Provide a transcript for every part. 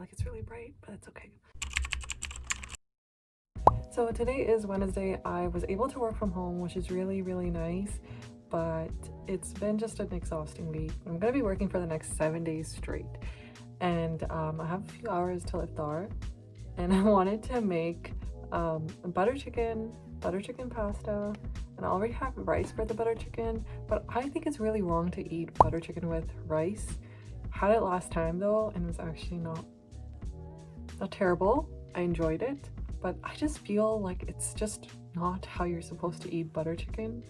like it's really bright, but it's okay. So today is Wednesday. I was able to work from home, which is really nice, but it's been just an exhausting week. I'm gonna be working for the next 7 days straight, and I have a few hours till iftar, and I wanted to make butter chicken pasta, and I already have rice for the butter chicken, but I think it's really wrong to eat butter chicken with rice. Had it last time though, and it was actually not terrible. I enjoyed it, but I just feel like it's just not how you're supposed to eat butter chicken.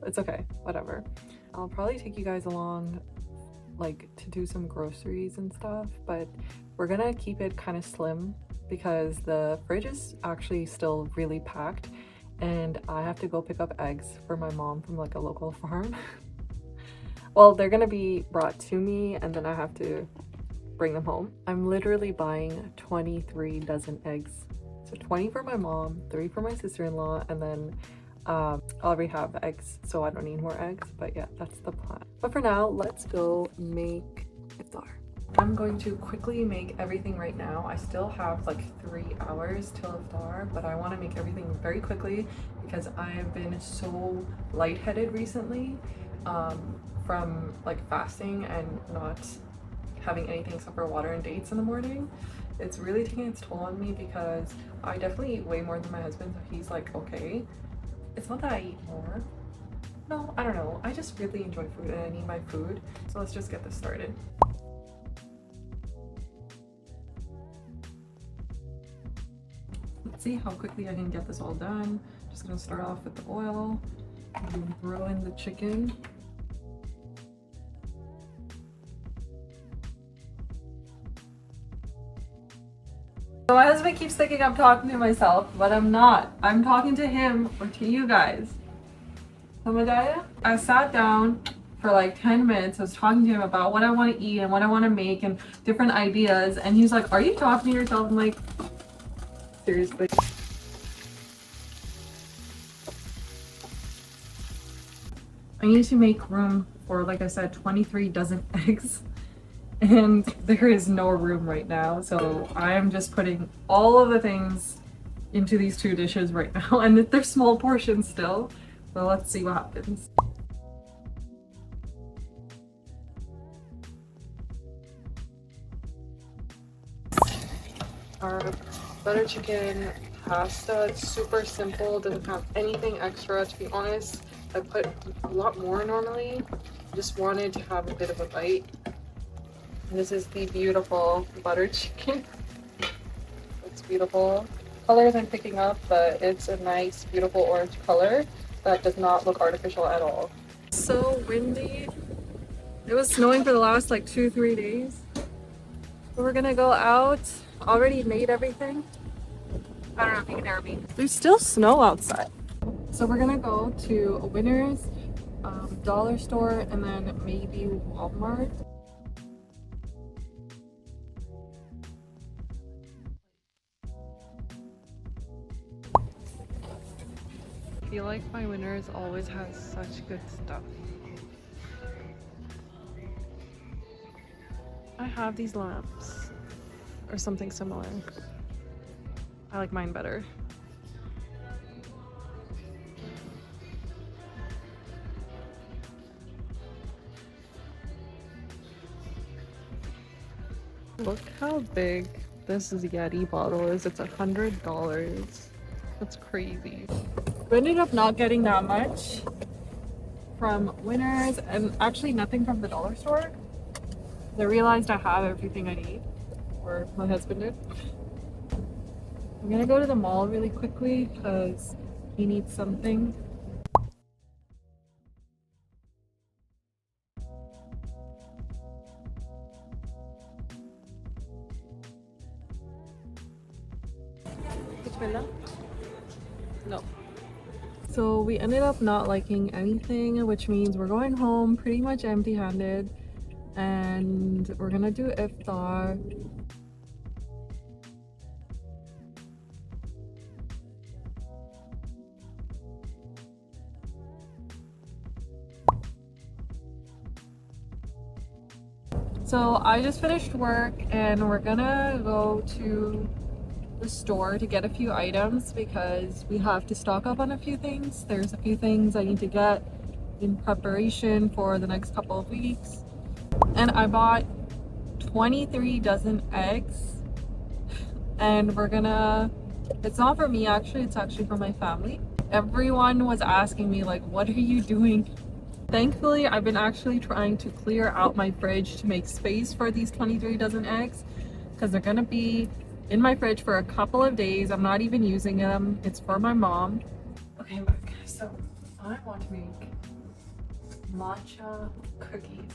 It's okay, whatever. I'll probably take you guys along like to do some groceries and stuff, but we're gonna keep it kind of slim because the fridge is actually still really packed, and I have to go pick up eggs for my mom from like a local farm. Well, they're gonna be brought to me and then I have to bring them home. I'm literally buying 23 dozen eggs. So 20 for my mom, 3 for my sister-in-law, and then I already have eggs, so I don't need more eggs. But yeah, that's the plan. But for now, let's go make iftar. I'm going to quickly make everything right now. I still have like 3 hours till iftar, but I want to make everything very quickly because I have been so lightheaded recently from like fasting and not having anything except for water and dates in the morning. It's really taking its toll on me because I definitely eat way more than my husband, so he's like, okay. It's not that I eat more. No, I don't know. I just really enjoy food and I need my food. So let's just get this started. Let's see how quickly I can get this all done. Just gonna start off with the oil and throw in the chicken. So my husband keeps thinking I'm talking to myself, but I'm not. I'm talking to him or to you guys. Ramadhan, I sat down for like 10 minutes. I was talking to him about what I want to eat and what I want to make and different ideas. And he's like, are you talking to yourself? I'm like, seriously. I need to make room for, like I said, 23 dozen eggs. And there is no room right now, so I am just putting all of the things into these 2 dishes right now, and they're small portions still, so let's see what happens. Our butter chicken pasta, it's super simple, doesn't have anything extra. To be honest, I put a lot more normally. Just wanted to have a bit of a bite. This is the beautiful butter chicken. It's beautiful. Colors I'm picking up, but it's a nice, beautiful orange color that does not look artificial at all. So windy. It was snowing for the last like 2-3 days. So we're gonna go out. Already made everything. I don't know if you can hear me. There's still snow outside. So we're gonna go to a Winners, dollar store, and then maybe Walmart. I feel like my Winners always has such good stuff. I have these lamps or something similar. I like mine better. Look how big this Yeti bottle is. It's $100. That's crazy. We ended up not getting that much from Winners and actually nothing from the dollar store. I realized I have everything I need, or my husband did. I'm gonna go to the mall really quickly because he needs something. No. So we ended up not liking anything, which means we're going home pretty much empty-handed, and we're gonna do iftar. So I just finished work and we're gonna go to the store to get a few items because we have to stock up on a few things. There's a few things I need to get in preparation for the next couple of weeks. And I bought 23 dozen eggs and it's not for me actually, it's actually for my family. Everyone was asking me like, what are you doing? Thankfully, I've been actually trying to clear out my fridge to make space for these 23 dozen eggs because they're gonna be in my fridge for a couple of days. I'm not even using them. It's for my mom. Okay, I'm back. So I want to make matcha cookies.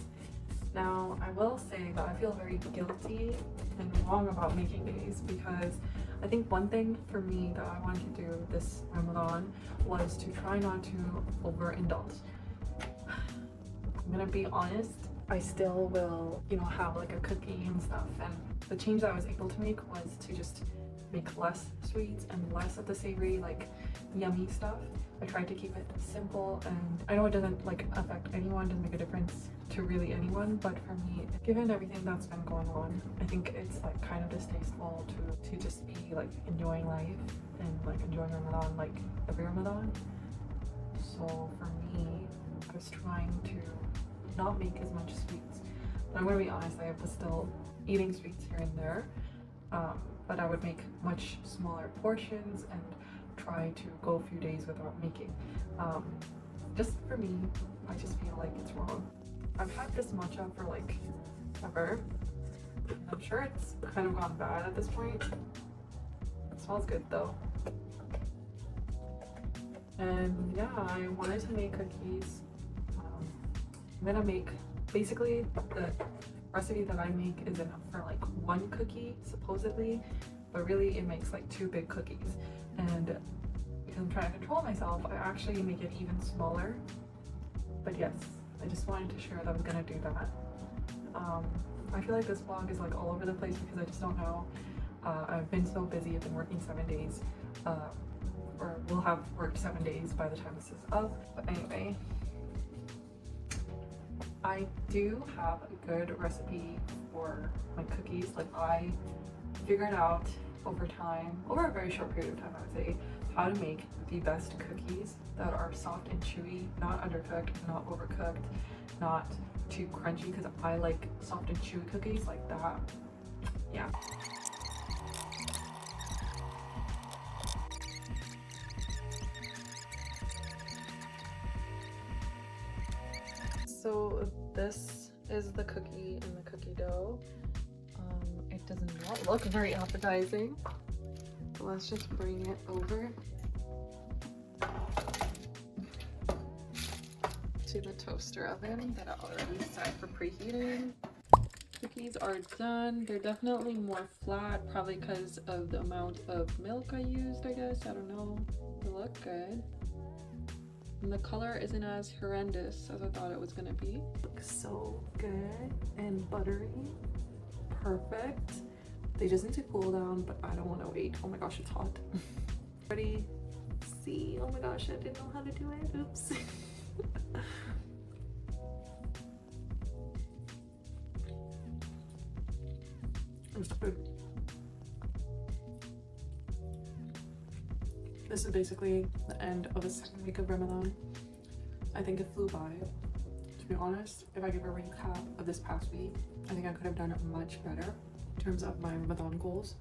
Now, I will say that I feel very guilty and wrong about making these because I think one thing for me that I wanted to do this Ramadan was to try not to overindulge. I'm gonna be honest, I still will, have like a cookie and stuff. And the change that I was able to make was to just make less sweets and less of the savory, like yummy stuff. I tried to keep it simple, and I know it doesn't like affect anyone, doesn't make a difference to really anyone, but for me, given everything that's been going on, I think it's like kind of distasteful to just be like enjoying life and like enjoying Ramadan like every Ramadan. So for me, I was trying to not make as much sweets, but I'm gonna be honest, I was still eating sweets here and there, but I would make much smaller portions and try to go a few days without making. Just for me, I just feel like it's wrong. I've had this matcha for like ever. I'm sure it's kind of gone bad at this point. It smells good though. And yeah, I wanted to make cookies. I'm gonna make, basically the recipe that I make is enough for like one cookie supposedly, but really it makes like 2 big cookies. And because I'm trying to control myself, I actually make it even smaller. But yes, I just wanted to share that I was gonna do that. I feel like this vlog is like all over the place because I just don't know. I've been so busy, I've been working 7 days, or will have worked 7 days by the time this is up. But anyway, I do have a good recipe for my cookies. Like I figured out over time, over a very short period of time I would say, how to make the best cookies that are soft and chewy, not undercooked, not overcooked, not too crunchy, because I like soft and chewy cookies like that. Yeah. So this is the cookie and the cookie dough. It does not look very appetizing. So let's just bring it over to the toaster oven that I already set for preheating. Cookies are done. They're definitely more flat, probably because of the amount of milk I used, I guess. I don't know. They look good. And the color isn't as horrendous as I thought it was gonna be. Looks so good and buttery. Perfect. They just need to cool down, but I don't want to wait. Oh my gosh, it's hot. Ready? See? Oh my gosh, I didn't know how to do it. Oops. This is basically the end of the 2nd week of Ramadan. I think it flew by. To be honest, if I give a recap of this past week, I think I could have done it much better in terms of my Ramadan goals.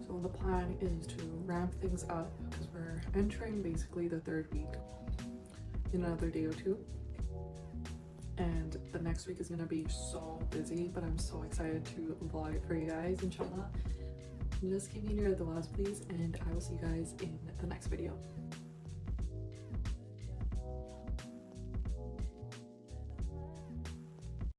So the plan is to ramp things up because we're entering basically the 3rd week in another day or 2. And the next week is gonna be so busy, but I'm so excited to vlog it for you guys, inshallah. Just keep me near the last please, and I will see you guys in the next video.